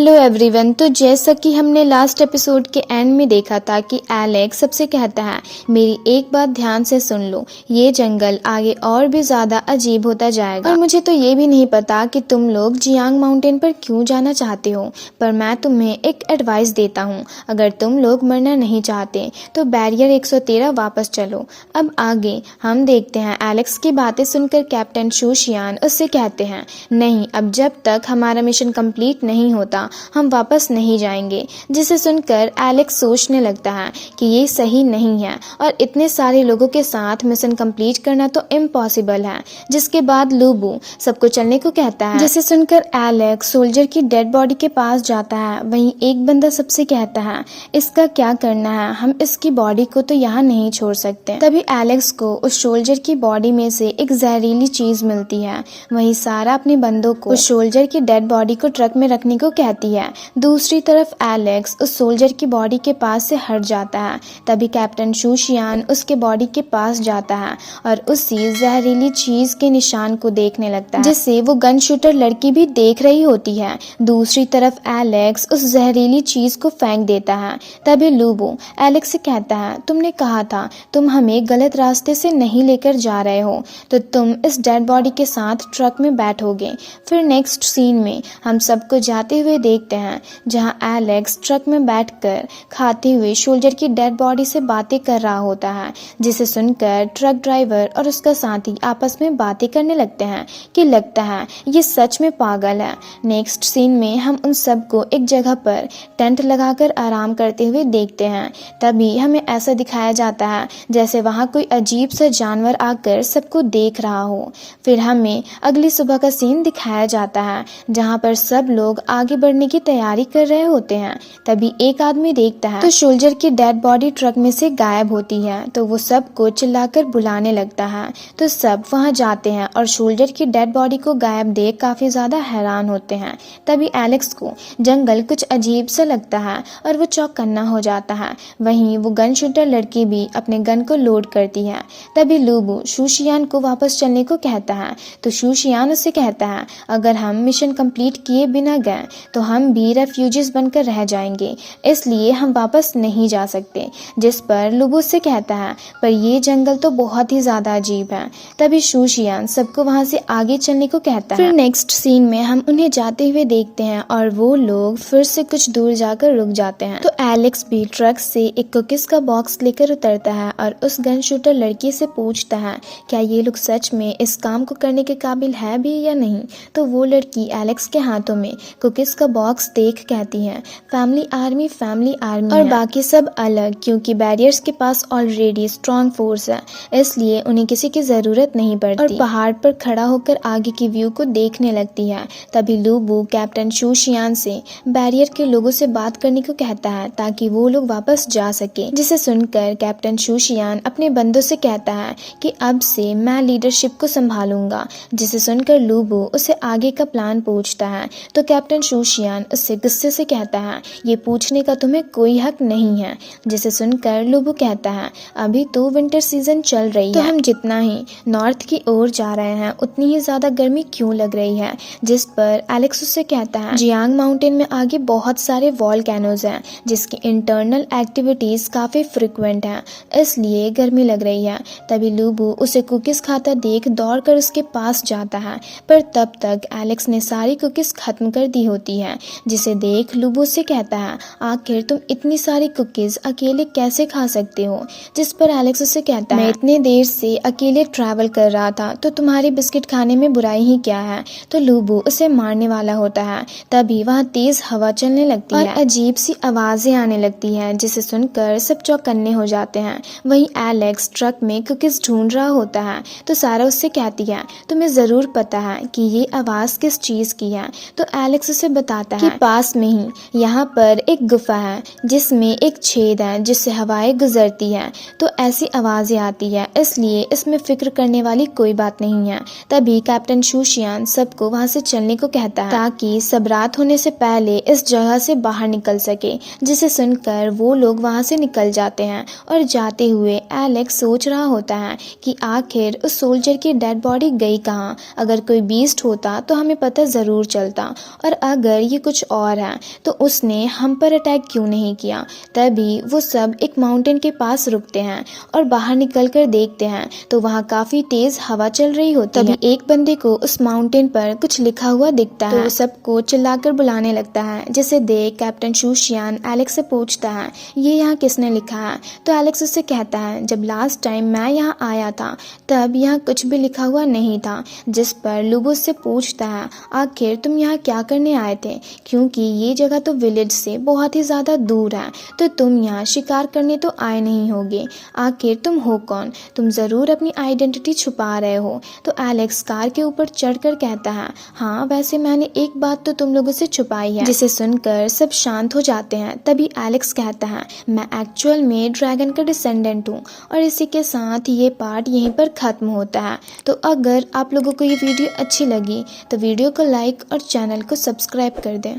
Hello everyone. तो जैसा कि हमने लास्ट एपिसोड के एंड में देखा था कि एलेक्स सबसे कहता है मेरी एक बात ध्यान से सुन लो, ये जंगल आगे और भी ज्यादा अजीब होता जाएगा और मुझे तो ये भी नहीं पता कि तुम लोग जियांग माउंटेन पर क्यों जाना चाहते हो, पर मैं तुम्हें एक एडवाइस देता हूँ। अगर तुम लोग मरना नहीं चाहते तो बैरियर 113 वापस चलो। अब आगे हम देखते हैं एलेक्स की बातें सुनकर कैप्टन शूशियान उससे कहते हैं नहीं, अब जब तक हमारा मिशन कंप्लीट नहीं होता हम वापस नहीं जाएंगे। जिसे सुनकर एलेक्स सोचने लगता है कि ये सही नहीं है और इतने सारे लोगों के साथ मिशन कंप्लीट करना तो इम्पॉसिबल है। जिसके बाद लूबू सबको चलने को कहता है। जिसे सुनकर एलेक्स सोल्जर की डेड बॉडी के पास जाता है। वहीं एक बंदा सबसे कहता है इसका क्या करना है, हम इसकी बॉडी को तो यहाँ नहीं छोड़ सकते। तभी एलेक्स को उस सोल्जर की बॉडी में से एक जहरीली चीज मिलती है। वहीं सारा अपने बंदों को उस सोल्जर की डेड बॉडी को ट्रक में रखने को कहती है। दूसरी तरफ एलेक्स उस सोल्जर की बॉडी के पास से हट जाता है। तभी कैप्टन शूशियान उसके बॉडी के पास जाता है और उसी जहरीली चीज के निशान को देखने लगता है, जिसे वो गन शूटर लड़की भी देख रही होती है। दूसरी तरफ एलेक्स उस जहरीली चीज को फेंक देता है। तभी लूबू एलेक्स से कहता है तुमने कहा था तुम हमें गलत रास्ते से नहीं लेकर जा रहे हो, तो तुम इस डेड बॉडी के साथ ट्रक में बैठोगे। फिर नेक्स्ट सीन में हम सबको जाते हुए देखते हैं जहां एलेक्स ट्रक में बैठकर खाते हुए सोल्जर की डेड बॉडी से बातें कर रहा होता है। जिसे सुनकर ट्रक ड्राइवर और उसका साथी आपस में बातें करने लगते हैं कि लगता है ये सच में पागल है। नेक्स्ट सीन में हम उन सबको एक जगह पर टेंट लगाकर आराम करते हुए देखते हैं। तभी हमें ऐसा दिखाया जाता है जैसे वहां कोई अजीब सा जानवर आकर सबको देख रहा हो। फिर हमें अगली सुबह का सीन दिखाया जाता है जहां पर सब लोग आगे बढ़ने की तैयारी कर रहे होते हैं। तभी एक आदमी देखता है तो सोल्जर की डेड बॉडी ट्रक में से गायब होती है। तो वो सबको चिल्लाकर बुलाने लगता है। तो सब वहां जाते हैं और सोल्जर की डेड बॉडी को गायब देख काफी ज्यादा हैरान होते हैं। तभी एलेक्स को जंगल कुछ अजीब सा लगता है और वो चौकन्ना हो जाता है। वहीं वो गन शूटर लड़की भी अपने गन को लोड करती है। तभी लूबू शूशियान को वापस चलने को कहता है। तो शूशियान उससे कहता है अगर हम मिशन कंप्लीट किए बिना गए तो हम भी रेफ्यूजीज बनकर रह जाएंगे, इसलिए हम वापस नहीं जा सकते। जिस पर लूबू से कहता है पर ये जंगल तो बहुत ही ज्यादा अजीब है। तभी शूशियान सबको वहां से आगे चलने को कहता है। फिर नेक्स्ट सीन में हम उन्हें जाते हुए देखते हैं और वो लोग फिर से कुछ दूर जाकर रुक जाते हैं। तो एलेक्स भी ट्रक से एक कुकीज का बॉक्स लेकर उतरता है और उस गन शूटर लड़की से पूछता है क्या ये लोग सच में इस काम को करने के काबिल है भी या नहीं। तो वो लड़की एलेक्स के हाथों में कुकीज का बॉक्स देख कहती है फैमिली आर्मी और बाकी सब अलग, क्योंकि बैरियर्स के पास ऑलरेडी स्ट्रॉन्ग फोर्स है, इसलिए उन्हें किसी की जरूरत नहीं पड़ती। और पहाड़ पर खड़ा होकर आगे की व्यू को देखने लगती है। तभी लूबू कैप्टन शूशियान से बैरियर के लोगों से बात करने को कहता है ताकि वो लोग वापस जा सके। जिसे सुनकर कैप्टन शूशियान अपने बंदों से कहता है कि अब से मैं लीडरशिप को संभालूंगा। जिसे सुनकर लूबू उसे आगे का प्लान पूछता है। तो कैप्टन शूशियान उससे गुस्से से कहता है ये पूछने का तुम्हें कोई हक नहीं है। जिसे सुनकर लूबू कहता है अभी तो विंटर सीजन चल रही है, तो हम जितना ही नॉर्थ की ओर जा रहे हैं उतनी ही ज्यादा गर्मी क्यों लग रही है। जिस पर एलेक्स उससे कहता है जियांग माउंटेन में आगे बहुत सारे वॉल्केनोज हैं जिसकी इंटरनल एक्टिविटीज काफी फ्रिक्वेंट हैं, इसलिए गर्मी लग रही है। तभी लूबू उसे कुकीज खाता देख दौड़कर उसके पास जाता है, पर तब तक एलेक्स ने सारी कुकीज खत्म कर दी होती है। जिसे देख लूबू से कहता है आखिर तुम इतनी सारी कुकीज अकेले कैसे खा सकते हो। जिस पर एलेक्स उससे कहता है मैं इतने देर से अकेले ट्रैवल कर रहा था तो तुम्हारी बिस्किट खाने में बुराई ही क्या है। तो लूबू उसे मारने वाला होता है। तभी वहाँ तेज हवा चलने लगती है और अजीब सी आवाजें आने लगती है। जिसे सुनकर सब चौकन्ने हो जाते हैं। वहीं एलेक्स ट्रक में कुकीज ढूंढ रहा होता है। तो सारा उससे कहती है तुम्हें जरूर पता है कि ये आवाज किस चीज की है। तो एलेक्स उसे बताता है कि पास में ही यहाँ पर एक गुफा है जिसमें एक छेद है जिससे हवाएं गुजरती है, तो ऐसी आवाजें आती है, इसलिए इसमें फिक्र करने वाली कोई बात नहीं है। तभी कैप्टन शूशियान सबको वहां से चलने को कहता है ताकि सब रात होने से पहले इस जगह से बाहर निकल सके। जिसे सुनकर वो लोग वहां से निकल जाते हैं और जाते हुए एलेक्स सोच रहा होता है कि आखिर उस सोल्जर की डेड बॉडी गई कहाँ। अगर कोई बीस्ट होता तो हमें पता जरूर चलता, और अगर ये कुछ और है, तो उसने हम पर अटैक क्यों नहीं किया। तभी वो सब एक माउंटेन के पास रुकते हैं और बाहर निकलकर देखते हैं तो वहाँ काफी तेज हवा चल रही होती है। तभी एक बंदे को उस माउंटेन पर कुछ लिखा हुआ दिखता है, तो सबको चिल्लाकर बुलाने लगता है। जिसे देख कैप्टन शूशियान एलेक्स से पूछता है ये यहाँ किसने लिखा है। तो एलेक्स उससे कहता है जब लास्ट टाइम मैं यहाँ आया था तब यहाँ कुछ भी लिखा हुआ नहीं था। जिस पर लूबो उससे पूछता है आखिर तुम यहाँ क्या करने आए थे, क्योंकि ये जगह तो विलेज से बहुत ही ज़्यादा दूर है, तो तुम यहाँ शिकार करने तो आए नहीं होगे। आखिर तुम हो कौन, तुम ज़रूर अपनी आइडेंटिटी छुपा रहे हो। तो एलेक्स कार के ऊपर चढ़कर कहता है हाँ वैसे मैंने एक बात तो तुम लोगों से छुपाई है। जिसे सुनकर सब शांत हो जाते हैं। तभी एलेक्स कहता है मैं एक्चुअल में ड्रैगन का डिसेंडेंट हूँ। और इसी के साथ ये पार्ट यहीं पर ख़त्म होता है। तो अगर आप लोगों को ये वीडियो अच्छी लगी तो वीडियो को लाइक और चैनल को सब्सक्राइब कर दें।